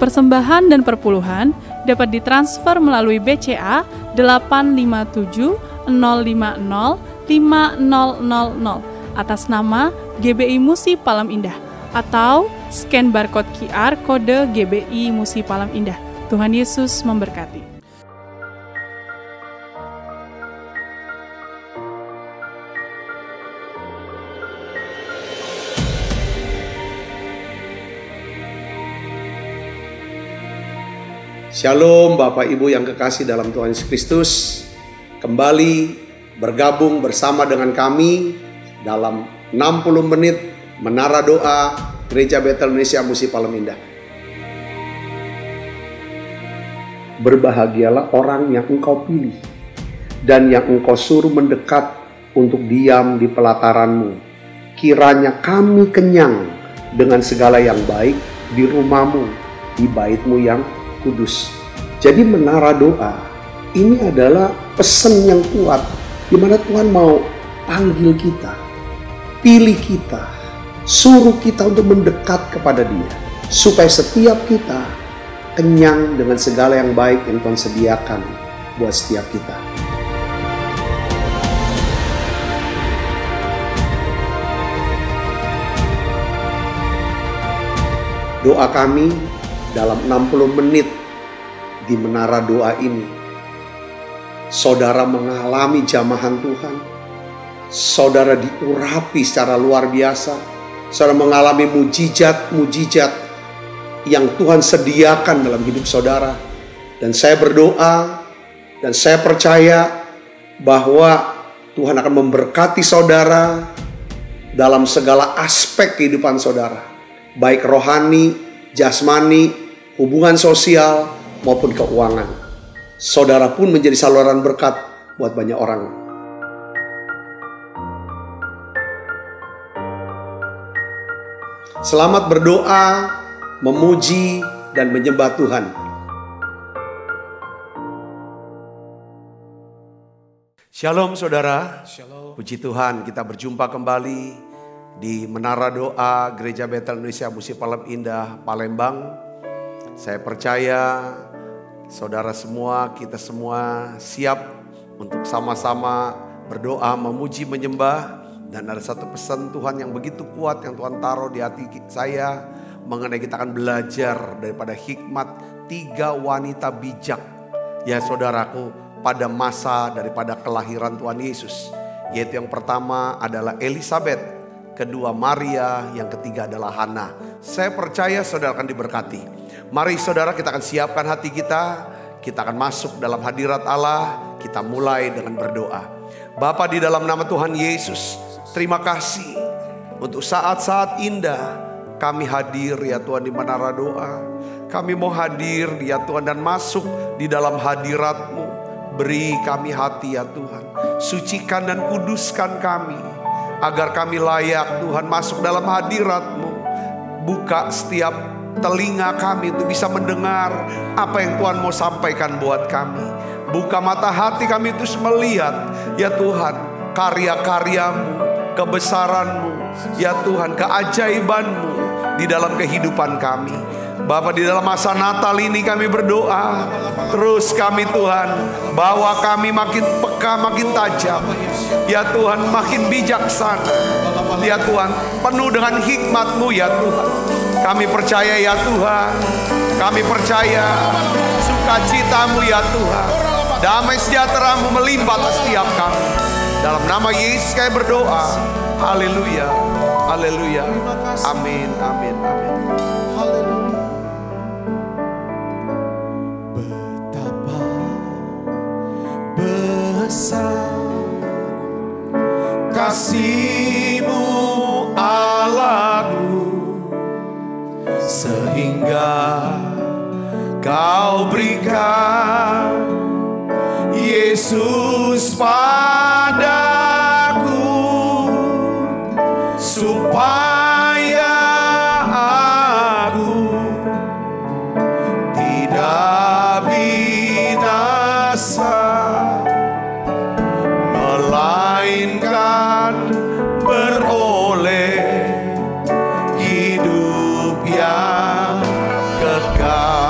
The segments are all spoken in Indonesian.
persembahan dan perpuluhan dapat ditransfer melalui BCA 857 050 5000 atas nama GBI Musi Palem Indah atau scan barcode QR kode GBI Musi Palem Indah. Tuhan Yesus memberkati. Shalom Bapak Ibu yang kekasih dalam Tuhan Yesus Kristus. Kembali bergabung bersama dengan kami dalam 60 menit Menara Doa Gereja Betel Indonesia Musi Palem Indah. Berbahagialah orang yang engkau pilih dan yang engkau suruh mendekat untuk diam di pelataranmu. Kiranya kami kenyang dengan segala yang baik di rumahmu, di baitmu yang kudus. Jadi menara doa ini adalah pesan yang kuat di mana Tuhan mau panggil kita, pilih kita, suruh kita untuk mendekat kepada Dia supaya setiap kita kenyang dengan segala yang baik yang Tuhan sediakan buat setiap kita. Doa kami dalam 60 menit di menara doa ini, saudara mengalami jamahan Tuhan, saudara diurapi secara luar biasa, saudara mengalami mujizat-mujizat yang Tuhan sediakan dalam hidup saudara. Dan saya berdoa dan saya percaya bahwa Tuhan akan memberkati saudara dalam segala aspek kehidupan saudara, baik rohani, jasmani, hubungan sosial maupun keuangan. Saudara pun menjadi saluran berkat buat banyak orang. Selamat berdoa, memuji, dan menyembah Tuhan. Shalom saudara. Shalom. Puji Tuhan, kita berjumpa kembali di Menara Doa Gereja Betel Indonesia Musi Palem Indah, Palembang. Saya percaya saudara semua, kita semua siap untuk sama-sama berdoa, memuji, menyembah. Dan ada satu pesan Tuhan yang begitu kuat yang Tuhan taruh di hati saya mengenai kita akan belajar daripada hikmat 3 wanita bijak. Ya saudaraku, pada masa daripada kelahiran Tuhan Yesus. Yaitu yang pertama adalah Elisabet, kedua Maria, yang ketiga adalah Hana. Saya percaya saudara akan diberkati. Mari saudara, kita akan siapkan hati kita. Kita akan masuk dalam hadirat Allah. Kita mulai dengan berdoa. Bapa, di dalam nama Tuhan Yesus, terima kasih untuk saat-saat indah kami hadir ya Tuhan di menara doa. Kami mau hadir ya Tuhan dan masuk di dalam hadirat-Mu. Beri kami hati ya Tuhan. Sucikan dan kuduskan kami agar kami layak Tuhan masuk dalam hadirat-Mu. Buka setiap telinga kami untuk bisa mendengar apa yang Tuhan mau sampaikan buat kami. Buka mata hati kami terus melihat ya Tuhan karya-karya-Mu, kebesaran-Mu, ya Tuhan keajaiban-Mu di dalam kehidupan kami. Bapa, di dalam masa Natal ini kami berdoa, terus kami Tuhan, bawa kami makin peka, makin tajam. Ya Tuhan, makin bijaksana. Ya Tuhan, penuh dengan hikmat-Mu ya Tuhan. Kami percaya ya Tuhan, kami percaya sukacita-Mu ya Tuhan. Damai sejahtera-Mu melimpah setiap kami. Dalam nama Yesus kami berdoa. Haleluya, haleluya, amin, amin, amin. Kasih-Mu Allahku, sehingga Kau berikan Yesus padaku, supaya aku tidak binasa, melainkan beroleh hidup yang kekal.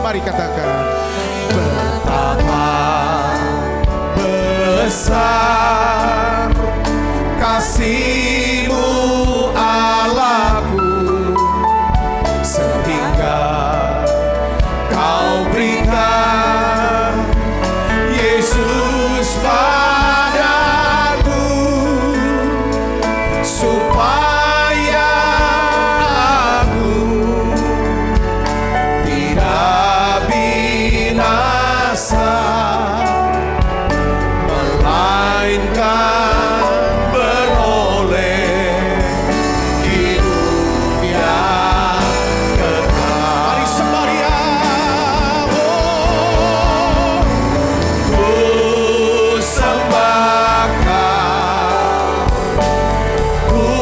Mari katakan, betapa besar kasih-Mu Allahku, sehingga Kau berikan Yesus padaku, supaya aku tidak binasa, melainkan beroleh hidup yang kekal. Mari sembahyang, ku sembahkan, ku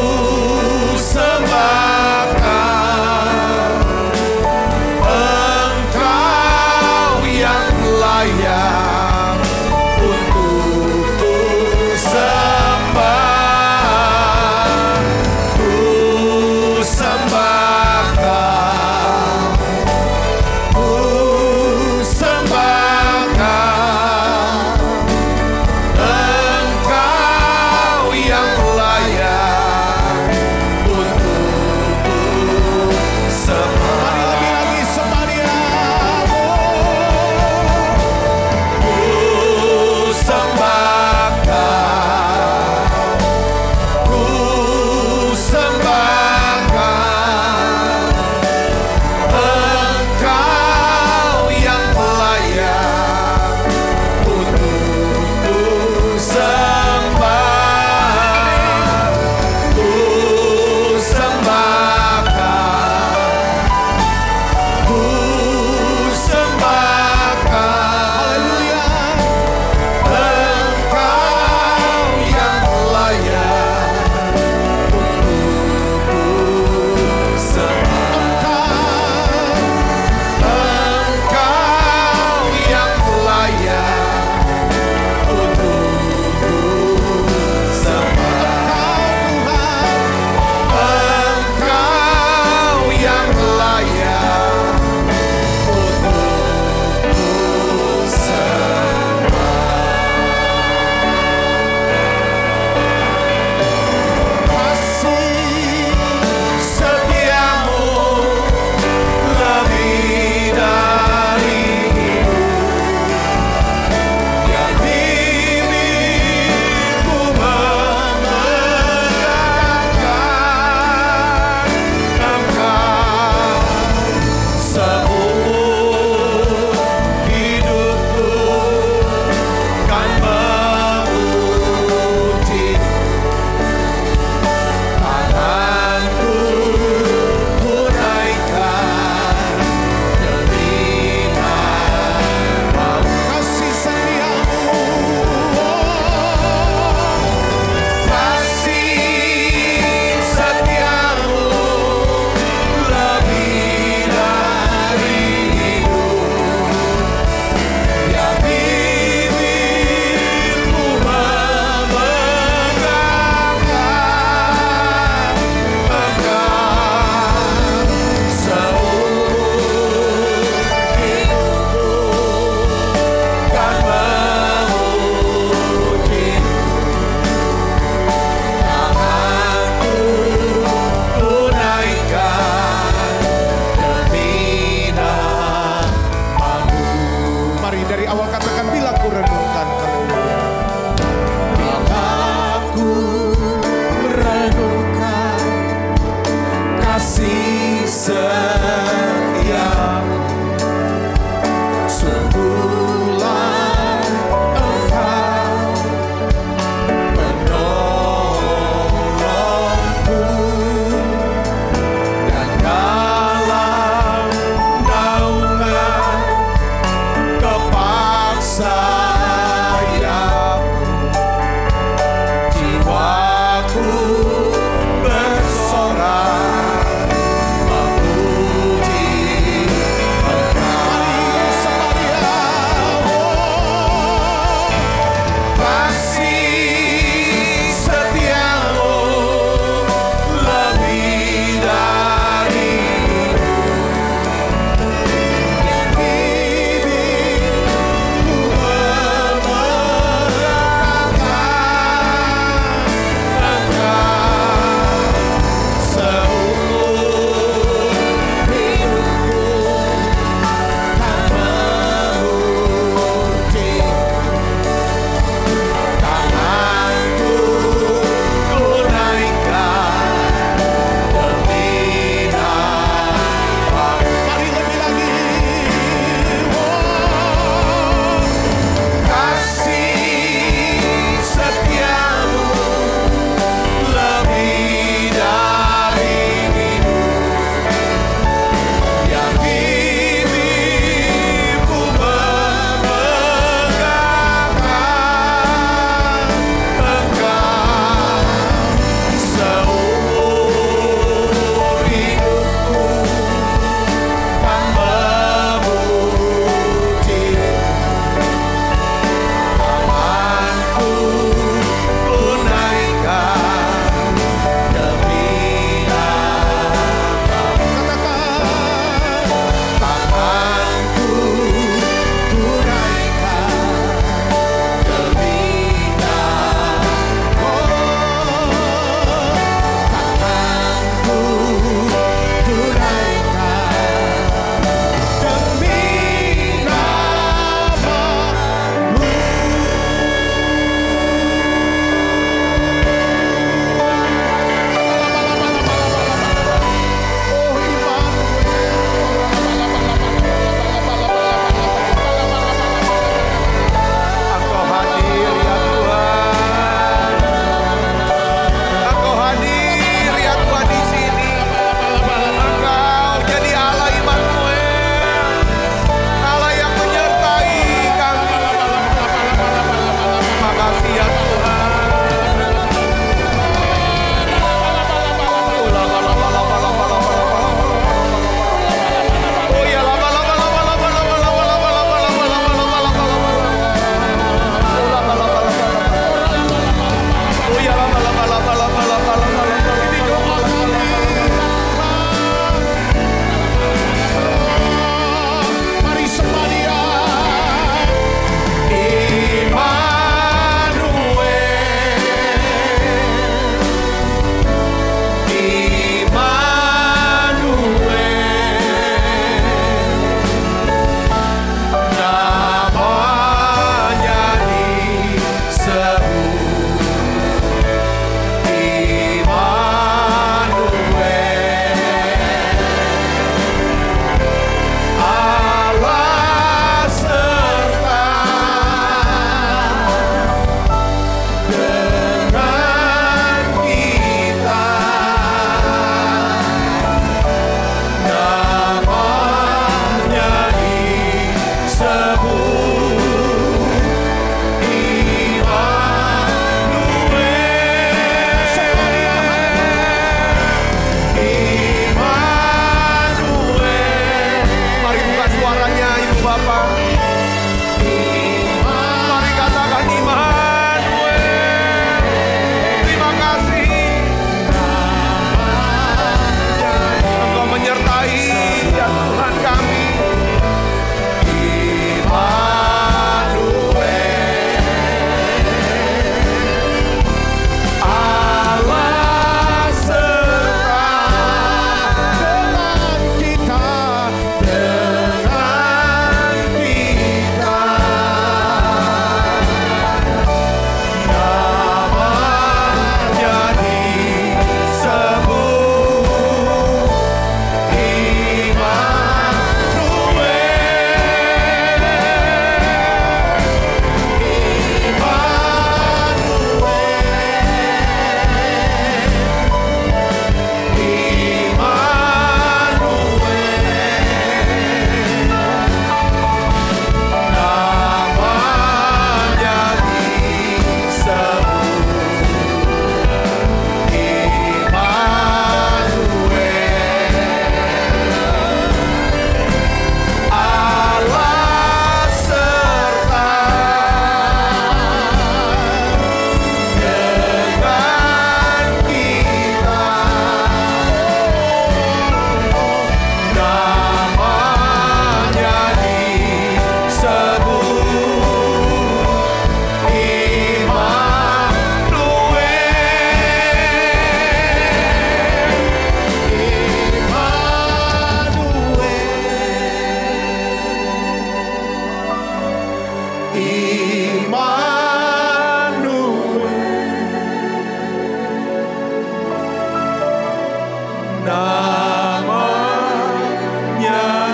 namanya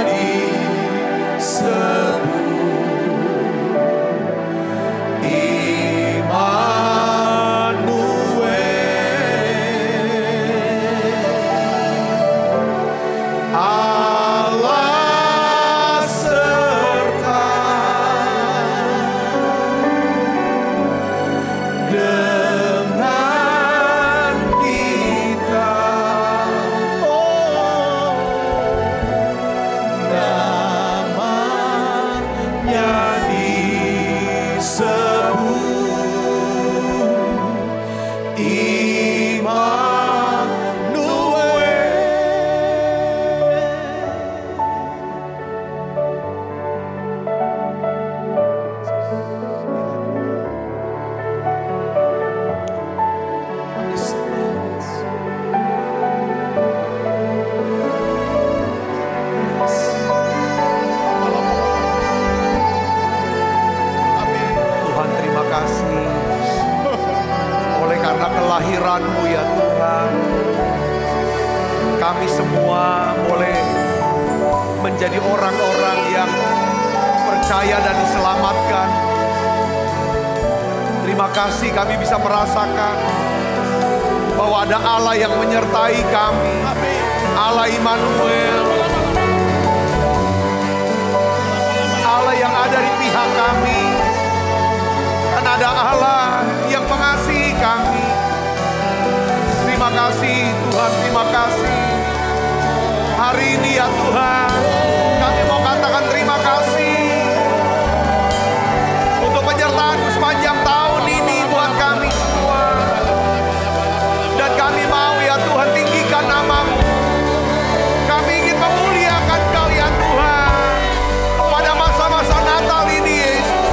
disebut. kelahiran-Mu ya Tuhan. Kami semua boleh menjadi orang-orang yang percaya dan diselamatkan. Terima kasih kami bisa merasakan bahwa ada Allah yang menyertai kami. Allah Immanuel. Allah yang ada di pihak kami. Dan ada Allah yang mengasihi kami. Terima kasih Tuhan, terima kasih. Hari ini ya Tuhan, kami mau katakan terima kasih untuk penyertaan-Mu sepanjang tahun ini buat kami semua. Dan kami mau ya Tuhan tinggikan nama-Mu. Kami ingin memuliakan Kau ya Tuhan pada masa-masa Natal ini Yesus.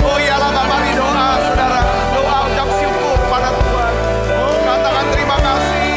Oh iyalah Bapak di doa saudara, doa ucap syukur pada Tuhan. Katakan terima kasih.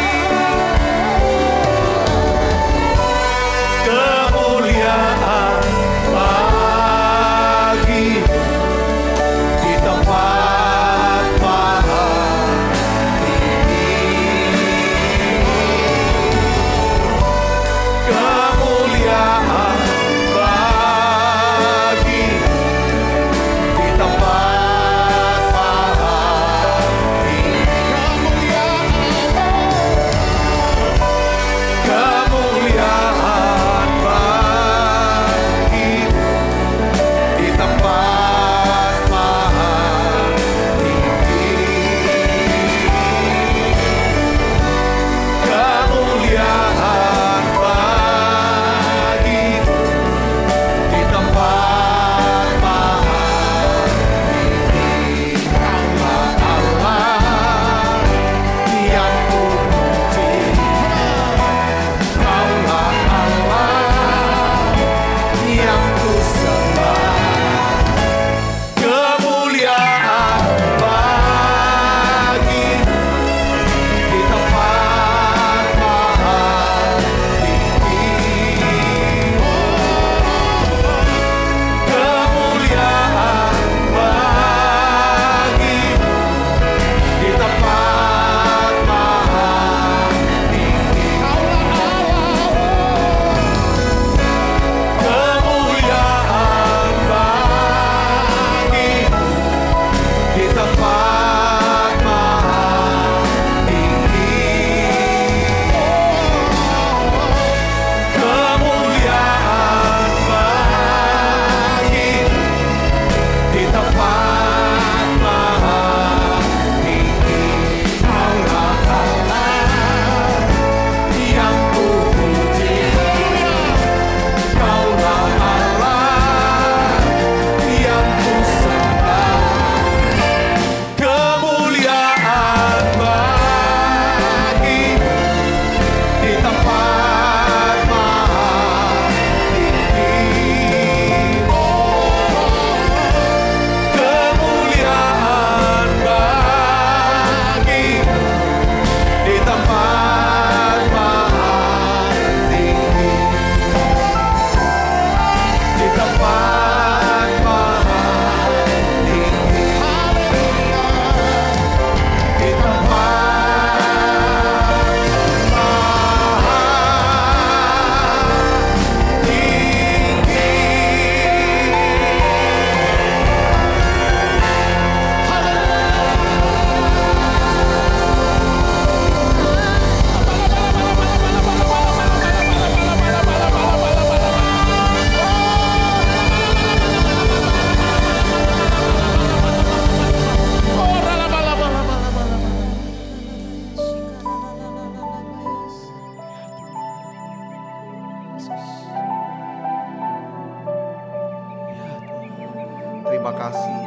kasih.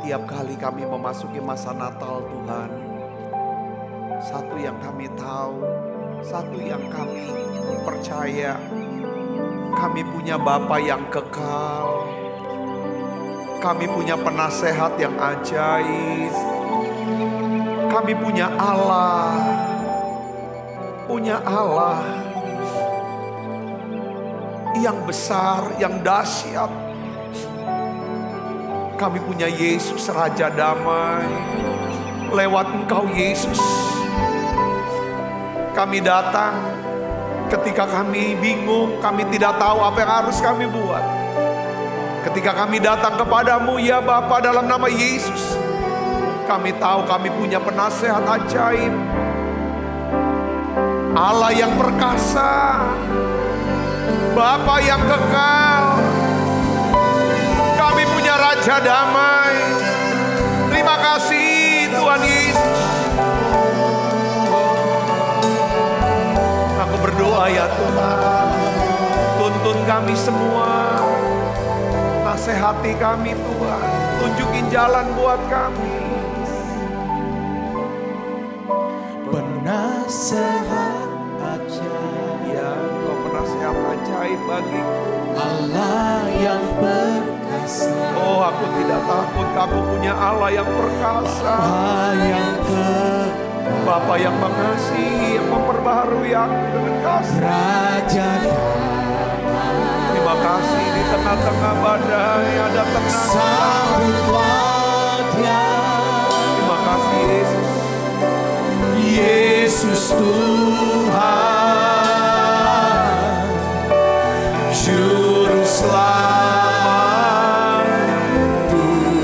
Tiap kali kami memasuki masa Natal Tuhan, satu yang kami tahu, satu yang kami percaya, kami punya Bapa yang kekal. Kami punya penasehat yang ajaib. Kami punya Allah. Punya Allah yang besar, yang dahsyat. Kami punya Yesus Raja Damai. Lewat Engkau Yesus, kami datang ketika kami bingung, kami tidak tahu apa yang harus kami buat. Ketika kami datang kepadamu, ya Bapa, dalam nama Yesus, kami tahu kami punya penasehat ajaib, Allah yang perkasa, Bapa yang kekal. Kami punya Raja Damai. Terima kasih Tuhan Yesus. Aku berdoa ya Tuhan, tuntun kami semua, nasihati kami Tuhan, tunjukin jalan buat kami. Penasehat ajaib, Ya, Kau penasehat ajaib bagiku. Allah yang perkasa, Oh, aku tidak takut, Kamu punya Allah yang perkasa, Allah yang kekal, Bapa yang mengasihi, yang memperbaharui aku dengan kasih. Raja Terima kasih di tengah-tengah badai ada tenang. sambutlah Dia, Terima kasih Yesus. Yesus Tuhan, Juru Selamat dunia.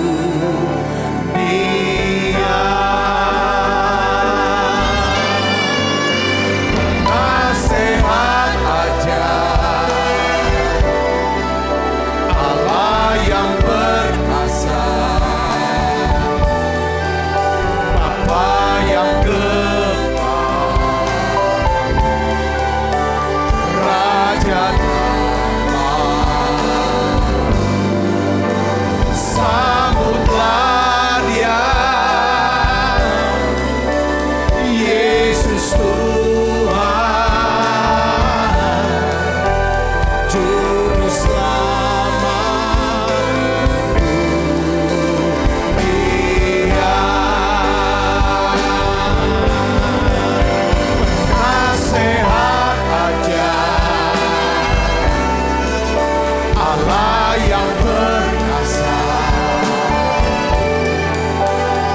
Penasehat ajaib, Allah yang perkasa, Bapa yang kekal, Raja sambutlah Dia, Yesus Tuhan, Juru Selamat dunia. Penasehat ajaib, Allah yang perkasa,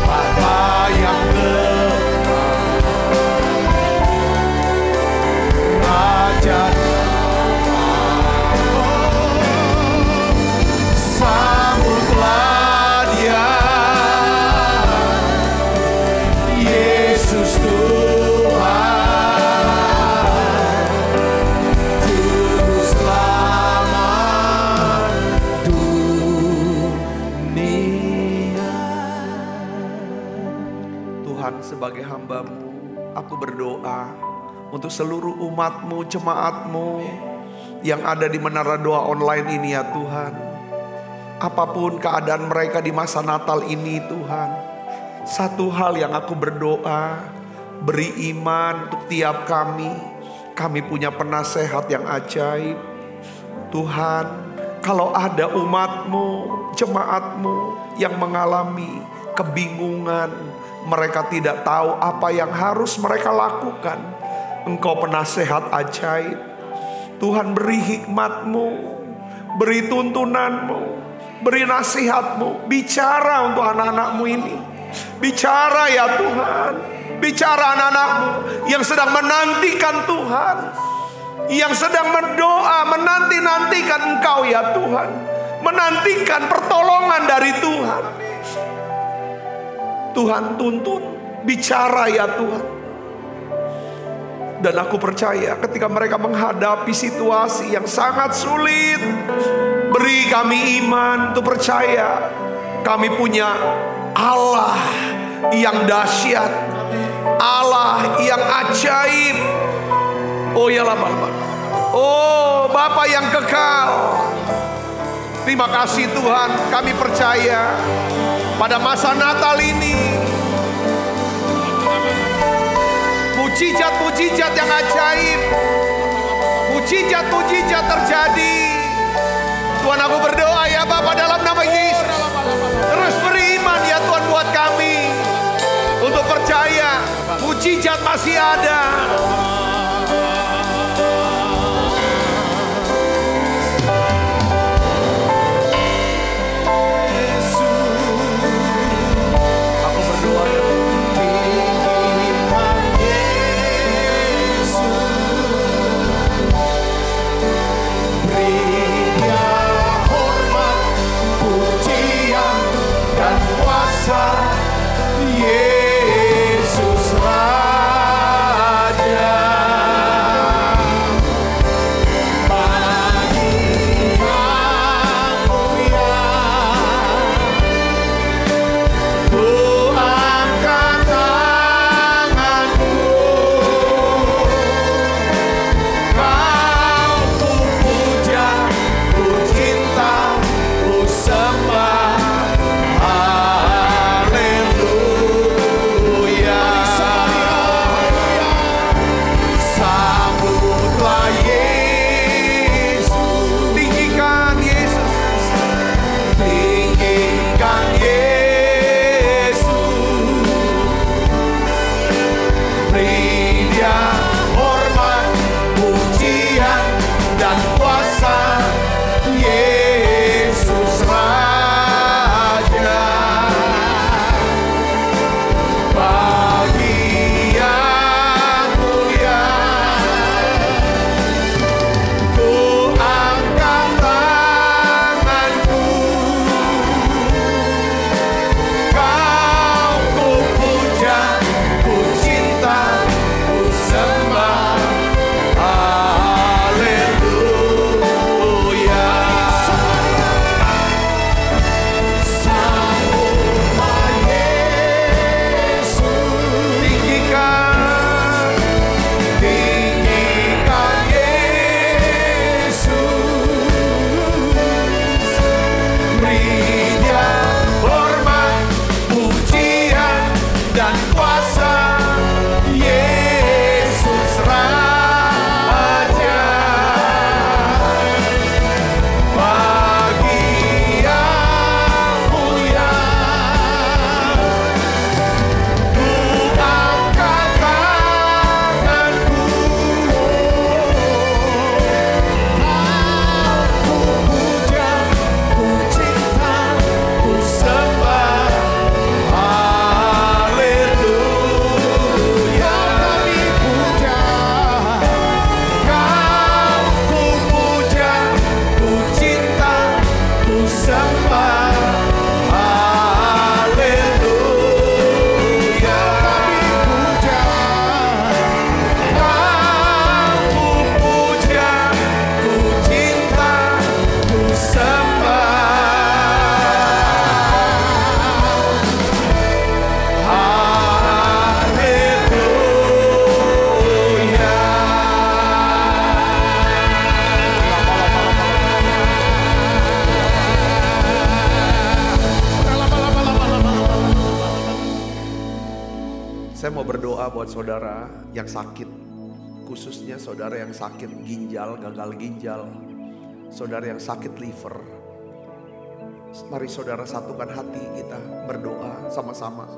Bapa yang kekal, Raja sambutlah Dia, Yesus Tuhan, Juru Selamat dunia. Tuhan, sebagai hamba-Mu, aku berdoa untuk seluruh umat-Mu, jemaat-Mu yang ada di Menara Doa online ini ya Tuhan. Apapun keadaan mereka di masa Natal ini Tuhan, satu hal yang aku berdoa, beri iman untuk tiap kami. Kami punya penasehat yang ajaib. Tuhan, kalau ada umat-Mu, jemaat-Mu yang mengalami kebingungan, mereka tidak tahu apa yang harus mereka lakukan, Engkau penasehat ajaib. Tuhan, beri hikmat-Mu, beri tuntunan-Mu, beri nasihat-Mu. Bicara untuk anak-anak-Mu ini. Bicara ya Tuhan. Bicara anak-anak-Mu yang sedang menantikan Tuhan, yang sedang berdoa, menanti-nantikan Engkau ya Tuhan, menantikan pertolongan dari Tuhan. Tuhan, tuntun, bicara ya Tuhan. Dan aku percaya ketika mereka menghadapi situasi yang sangat sulit, beri kami iman untuk percaya kami punya Allah yang dahsyat, Allah yang ajaib. Oh ya Bapa, oh Bapa yang kekal, Terima kasih Tuhan, kami percaya pada masa Natal ini mujizat-mujizat yang ajaib, mujizat-mujizat terjadi. Tuhan, aku berdoa ya Bapa dalam nama Yesus, terus beriman ya Tuhan buat kami untuk percaya mujizat masih ada. Yesus Raja. Saya mau berdoa buat saudara yang sakit, khususnya saudara yang sakit ginjal, gagal ginjal, saudara yang sakit liver. Mari saudara satukan hati kita berdoa sama-sama.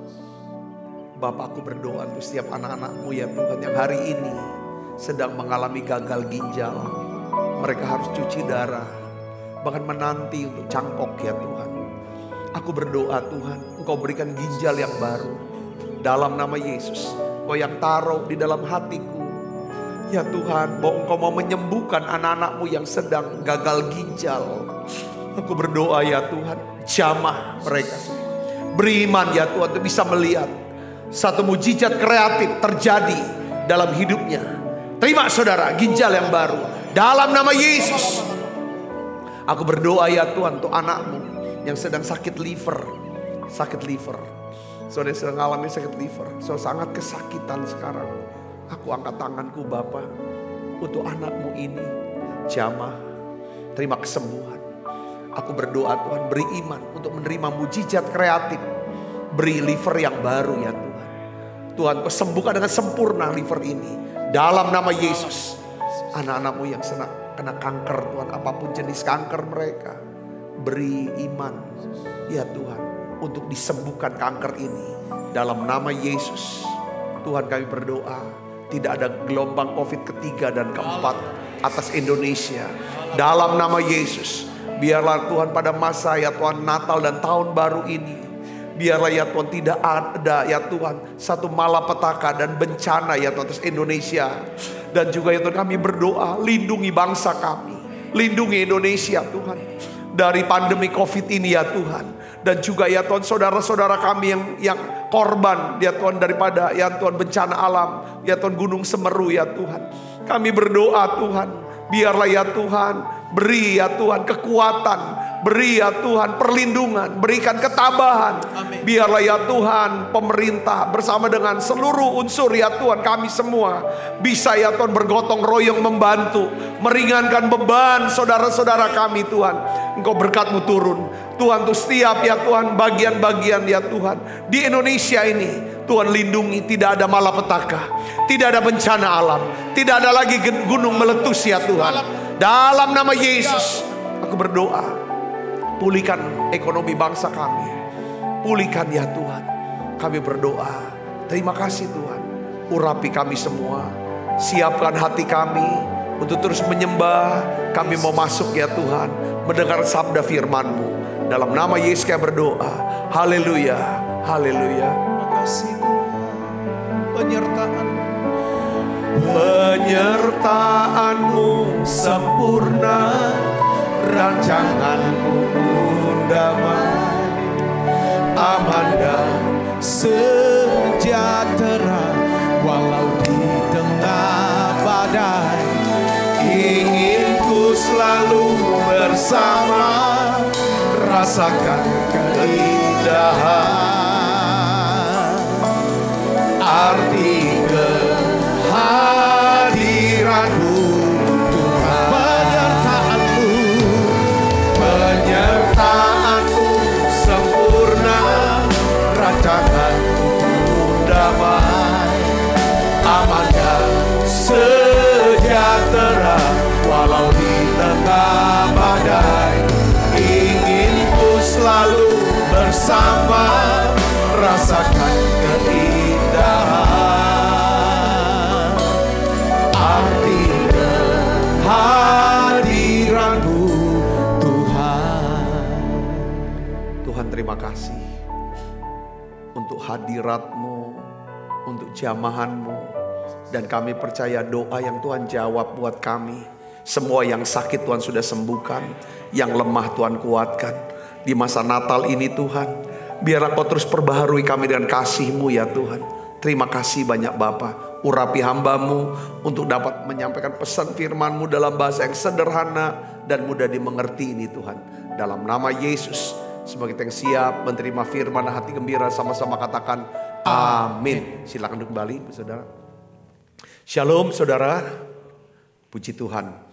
Bapakku berdoa untuk setiap anak-anakmu ya Tuhan yang hari ini sedang mengalami gagal ginjal. Mereka harus cuci darah, bahkan menanti untuk cangkok ya Tuhan. Aku berdoa Tuhan, Engkau berikan ginjal yang baru. Dalam nama Yesus, Engkau yang taruh di dalam hatiku. Ya Tuhan, bahwa Engkau mau menyembuhkan anak-anakmu yang sedang gagal ginjal. Aku berdoa ya Tuhan, jamah mereka. Beriman ya Tuhan untuk bisa melihat satu mujizat kreatif terjadi dalam hidupnya. Terima saudara ginjal yang baru dalam nama Yesus. Aku berdoa ya Tuhan untuk anakmu yang sedang sakit liver. Sakit liver. Saudara sedang mengalami sakit liver. Saudara sangat kesakitan sekarang. Aku angkat tanganku Bapa untuk anakmu ini. Jamah, terima kesembuhan. Aku berdoa Tuhan, beri iman untuk menerima mujizat kreatif. Beri liver yang baru ya Tuhan. Tuhan, Kau sembuhkan dengan sempurna liver ini. Dalam nama Yesus. Anak-anakmu yang kena kanker Tuhan, apapun jenis kanker mereka. Beri iman ya Tuhan untuk disembuhkan kanker ini. Dalam nama Yesus. Tuhan, kami berdoa tidak ada gelombang COVID ketiga dan keempat atas Indonesia. Dalam nama Yesus. Biarlah Tuhan pada masa ya Tuhan Natal dan tahun baru ini, biarlah ya Tuhan tidak ada ya Tuhan satu malapetaka dan bencana ya Tuhan atas Indonesia. Dan juga ya Tuhan kami berdoa, lindungi bangsa kami, lindungi Indonesia Tuhan dari pandemi COVID ini ya Tuhan. Dan juga ya Tuhan saudara-saudara kami yang korban ya Tuhan daripada ya Tuhan bencana alam, ya Tuhan Gunung Semeru ya Tuhan. Kami berdoa Tuhan, biarlah ya Tuhan beri ya Tuhan kekuatan, beri ya Tuhan perlindungan, berikan ketabahan. Biarlah ya Tuhan pemerintah bersama dengan seluruh unsur ya Tuhan kami semua bisa ya Tuhan bergotong royong membantu, meringankan beban saudara-saudara kami Tuhan. Engkau berkat-Mu turun Tuhan, tuh setiap ya Tuhan bagian-bagian ya Tuhan di Indonesia ini. Tuhan lindungi, tidak ada malapetaka, tidak ada bencana alam, tidak ada lagi gunung meletus ya Tuhan. Dalam nama Yesus aku berdoa, pulihkan ekonomi bangsa kami, pulihkan ya Tuhan. Kami berdoa, terima kasih Tuhan, urapi kami semua, siapkan hati kami untuk terus menyembah. Kami mau masuk ya Tuhan, mendengar sabda firman-Mu. Dalam nama Yesus kami berdoa, haleluya, haleluya. Terima kasih Tuhan, penyertaan-Mu sempurna, rancangan-Mu damai, aman dan sejahtera walau di tengah badai. ingin ku selalu bersama, rasakan keindahan arti kehadiran-Mu Tuhan. Penyertaan-Mu sempurna, rancangan-Mu damai, aman dan sejahtera walau di tengah badai. Ingin ku selalu bersama, rasakan keindahan arti kehadiran-Mu Tuhan. Tuhan, terima kasih untuk hadirat-Mu, untuk jamahan-Mu. Dan kami percaya doa yang Tuhan jawab buat kami. Semua yang sakit Tuhan sudah sembuhkan, yang lemah Tuhan kuatkan. Di masa Natal ini Tuhan, biarlah Kau terus perbaharui kami dengan kasih-Mu ya Tuhan. Terima kasih banyak Bapa. Urapi hamba-Mu untuk dapat menyampaikan pesan firman-Mu dalam bahasa yang sederhana dan mudah dimengerti ini Tuhan. Dalam nama Yesus, semoga kita yang siap menerima firman dan hati gembira sama-sama katakan amin. Silakan duduk kembali saudara. Shalom saudara, puji Tuhan.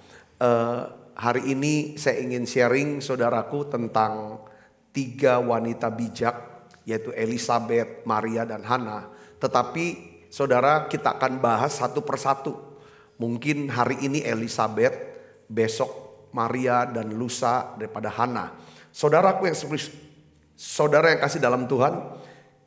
Hari ini saya ingin sharing saudaraku tentang 3 wanita bijak, yaitu Elisabeth, Maria dan Hana. Tetapi saudara, kita akan bahas satu persatu. Mungkin hari ini Elisabeth, besok Maria dan lusa daripada Hana. Saudaraku yang saudara yang kasih dalam Tuhan,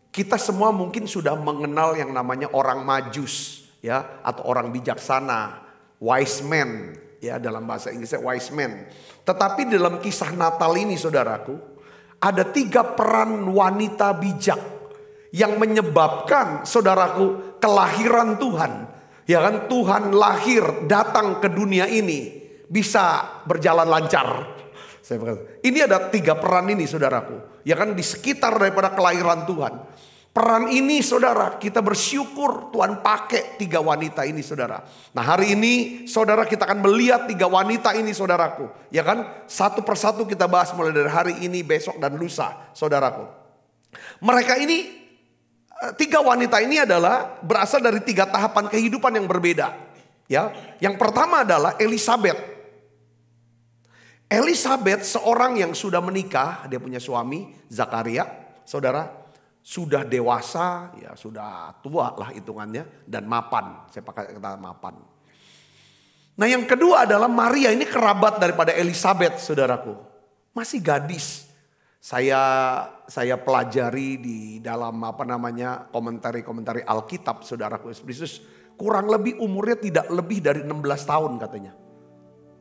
kita semua mungkin sudah mengenal yang namanya orang Majus ya, atau orang bijaksana, wise man ya, dalam bahasa Inggrisnya wise man. Tetapi dalam kisah Natal ini saudaraku, ada 3 peran wanita bijak yang menyebabkan saudaraku kelahiran Tuhan. Ya kan, Tuhan lahir datang ke dunia ini bisa berjalan lancar. Saya berkata, ini ada 3 peran ini saudaraku. Ya kan, di sekitar daripada kelahiran Tuhan. Peran ini saudara, kita bersyukur Tuhan pakai 3 wanita ini saudara. Nah hari ini saudara, kita akan melihat 3 wanita ini saudaraku. Ya kan, satu persatu kita bahas mulai dari hari ini, besok dan lusa saudaraku. Mereka ini, 3 wanita ini adalah berasal dari 3 tahapan kehidupan yang berbeda. Ya, yang pertama adalah Elisabeth. Elisabet seorang yang sudah menikah, dia punya suami Zakaria, saudara, sudah dewasa, ya sudah tua lah hitungannya, dan mapan. Saya pakai kata mapan. Nah yang kedua adalah Maria, ini kerabat daripada Elisabet, saudaraku. Masih gadis. Saya pelajari di dalam komentari Alkitab, saudaraku Yesus, kurang lebih umurnya tidak lebih dari 16 tahun katanya.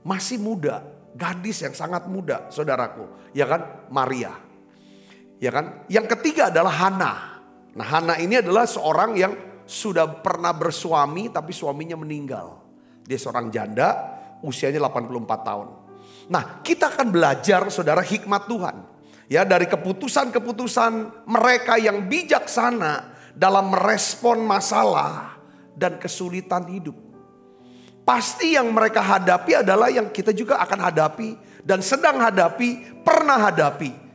Masih muda, gadis yang sangat muda, saudaraku. Ya kan, Maria. Ya kan? Yang ketiga adalah Hana. Nah, Hana ini adalah seorang yang sudah pernah bersuami tapi suaminya meninggal. Dia seorang janda, usianya 84 tahun. Nah, kita akan belajar saudara hikmat Tuhan. Ya, dari keputusan-keputusan mereka yang bijaksana dalam merespon masalah dan kesulitan hidup. Pasti yang mereka hadapi adalah yang kita juga akan hadapi dan sedang hadapi, pernah hadapi.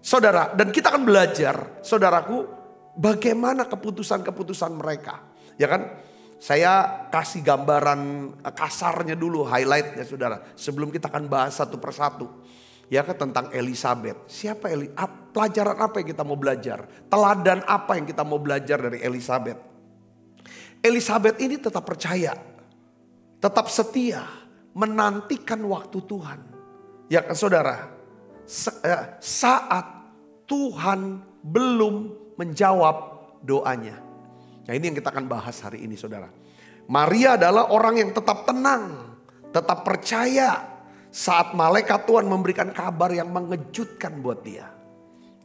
Saudara, dan kita akan belajar, saudaraku, bagaimana keputusan-keputusan mereka. Ya kan? Saya kasih gambaran kasarnya dulu, highlightnya saudara. Sebelum kita akan bahas satu persatu. Ya kan, tentang Elisabet. Siapa pelajaran apa yang kita mau belajar? Teladan apa yang kita mau belajar dari Elisabet? Elisabet ini tetap percaya, tetap setia, menantikan waktu Tuhan. Ya kan saudara? Saat Tuhan belum menjawab doanya. Nah ini yang kita akan bahas hari ini saudara. Maria adalah orang yang tetap tenang, tetap percaya saat malaikat Tuhan memberikan kabar yang mengejutkan buat dia.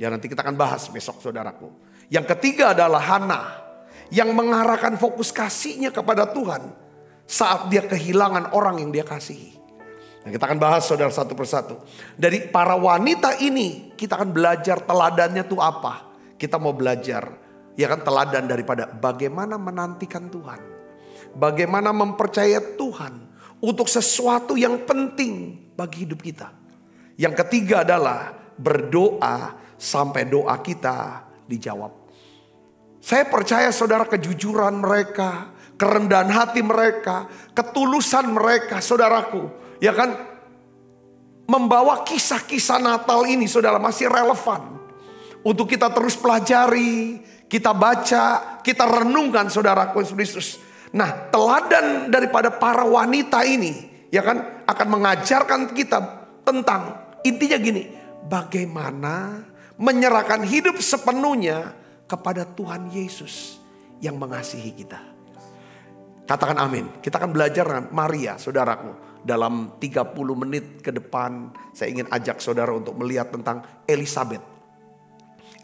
Ya nanti kita akan bahas besok saudaraku. Yang ketiga adalah Hana yang mengarahkan fokus kasihnya kepada Tuhan saat dia kehilangan orang yang dia kasihi. Nah, kita akan bahas saudara satu persatu. Dari para wanita ini kita akan belajar teladannya itu apa. Kita mau belajar ya kan teladan daripada bagaimana menantikan Tuhan. Bagaimana mempercayai Tuhan untuk sesuatu yang penting bagi hidup kita. Yang ketiga adalah berdoa sampai doa kita dijawab. Saya percaya saudara kejujuran mereka, kerendahan hati mereka, ketulusan mereka saudaraku. Ya kan, membawa kisah-kisah Natal ini saudara masih relevan untuk kita terus pelajari, kita baca, kita renungkan saudaraku Kristus. Nah, teladan daripada para wanita ini ya kan akan mengajarkan kita tentang intinya gini, bagaimana menyerahkan hidup sepenuhnya kepada Tuhan Yesus yang mengasihi kita. Katakan amin. Kita akan belajar Maria saudaraku. Dalam 30 menit ke depan saya ingin ajak saudara untuk melihat tentang Elisabet.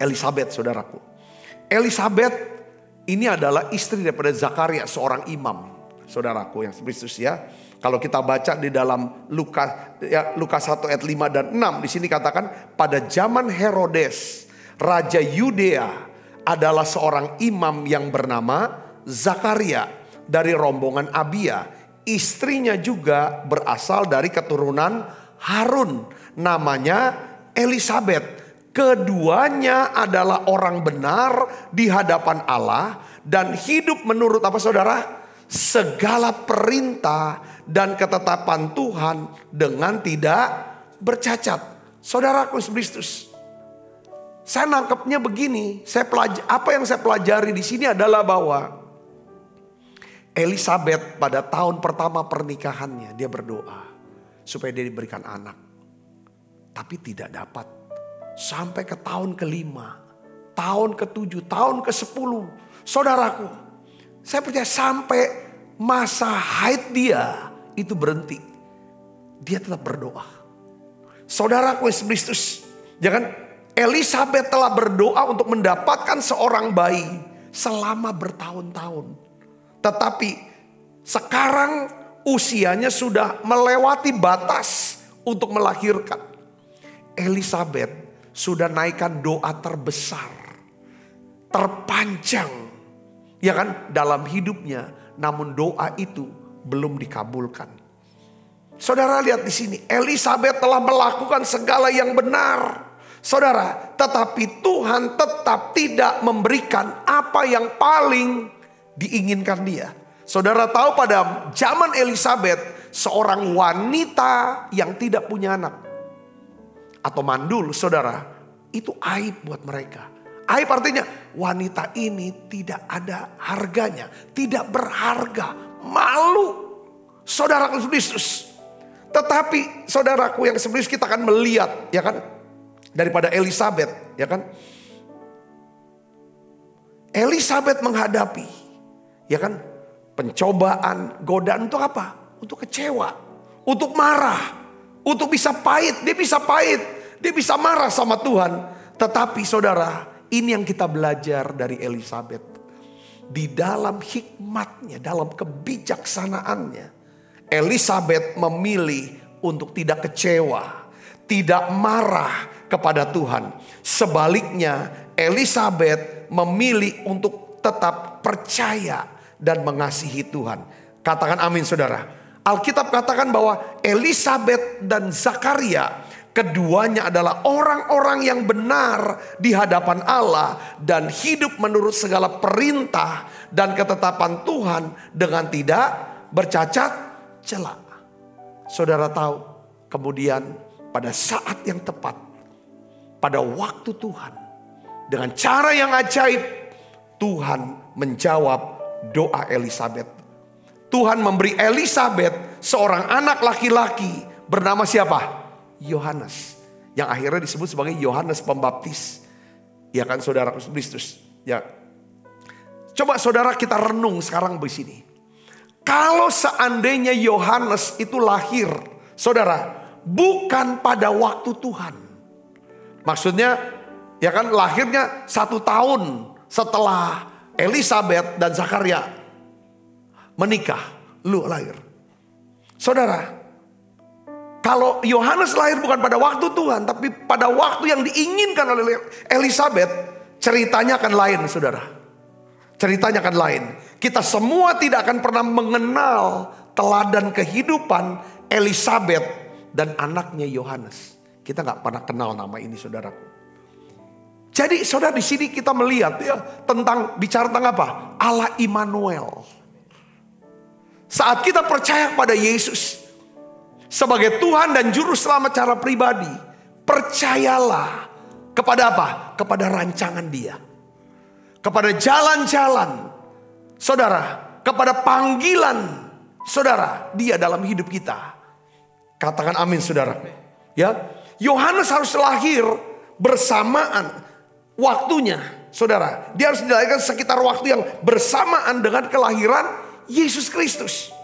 Elisabet saudaraku. Elisabet ini adalah istri daripada Zakaria, seorang imam. Saudaraku yang Kristus ya. Kalau kita baca di dalam Lukas 1 ayat 5 dan 6. Di sini katakan pada zaman Herodes, Raja Yudea adalah seorang imam yang bernama Zakaria dari rombongan Abia. Istrinya juga berasal dari keturunan Harun, namanya Elisabet. Keduanya adalah orang benar di hadapan Allah dan hidup menurut apa saudara? Segala perintah dan ketetapan Tuhan dengan tidak bercacat. Saudaraku Kristus, saya nangkepnya begini. Apa yang saya pelajari di sini adalah bahwa Elisabet pada tahun pertama pernikahannya dia berdoa supaya dia diberikan anak. Tapi tidak dapat. Sampai ke tahun ke-5, tahun ke-7, tahun ke-10. Saudaraku, saya percaya sampai masa haid dia itu berhenti. Dia tetap berdoa. Saudaraku Kristus, jangan Elisabet telah berdoa untuk mendapatkan seorang bayi selama bertahun-tahun. Tetapi sekarang usianya sudah melewati batas untuk melahirkan. Elisabet sudah naikkan doa terbesar, terpanjang, ya kan, dalam hidupnya. Namun doa itu belum dikabulkan. Saudara lihat di sini, Elisabet telah melakukan segala yang benar. Saudara, tetapi Tuhan tetap tidak memberikan apa yang paling diinginkan dia. Saudara tahu pada zaman Elisabet, seorang wanita yang tidak punya anak. atau mandul, saudara, itu aib buat mereka. Aib artinya wanita ini tidak ada harganya, tidak berharga, malu. Saudaraku Kristus. Tetapi saudaraku yang Kristus, kita akan melihat, ya kan, daripada Elisabet, ya kan. Elisabet menghadapi, ya kan, pencobaan, godaan untuk apa? Untuk kecewa, untuk marah, untuk bisa pahit. Dia bisa pahit, dia bisa marah sama Tuhan. Tetapi saudara, ini yang kita belajar dari Elisabet. Di dalam hikmatnya, dalam kebijaksanaannya, Elisabet memilih untuk tidak kecewa, tidak marah kepada Tuhan. Sebaliknya, Elisabet memilih untuk tetap percaya dan mengasihi Tuhan. Katakan amin, saudara. Alkitab katakan bahwa Elisabet dan Zakaria, keduanya adalah orang-orang yang benar di hadapan Allah dan hidup menurut segala perintah dan ketetapan Tuhan dengan tidak bercacat celah. Saudara tahu, kemudian pada saat yang tepat, pada waktu Tuhan, dengan cara yang ajaib, Tuhan menjawab doa Elisabet. Tuhan memberi Elisabet seorang anak laki-laki bernama siapa? Yohanes. Yang akhirnya disebut sebagai Yohanes Pembaptis. Ya kan, saudara Kristus. Ya. Coba saudara kita renung sekarang di sini. Kalau seandainya Yohanes itu lahir, saudara, bukan pada waktu Tuhan. Maksudnya, ya kan, lahirnya 1 tahun setelah Elisabet dan Zakaria menikah, lu lahir. Saudara, kalau Yohanes lahir bukan pada waktu Tuhan, tapi pada waktu yang diinginkan oleh Elisabet, ceritanya akan lain, saudara. Ceritanya akan lain. Kita semua tidak akan pernah mengenal teladan kehidupan Elisabet dan anaknya Yohanes. Kita nggak pernah kenal nama ini, saudaraku. Jadi saudara, di sini kita melihat ya bicara tentang apa? Allah Immanuel. Saat kita percaya kepada Yesus sebagai Tuhan dan Juru Selamat secara pribadi, percayalah kepada apa? Kepada rancangan Dia, kepada jalan-jalan saudara, kepada panggilan saudara Dia dalam hidup kita. Katakan amin, saudara. Ya, Yohanes harus lahir bersamaan waktunya, saudara. Dia harus dilahirkan sekitar waktu yang bersamaan dengan kelahiran Yesus Kristus.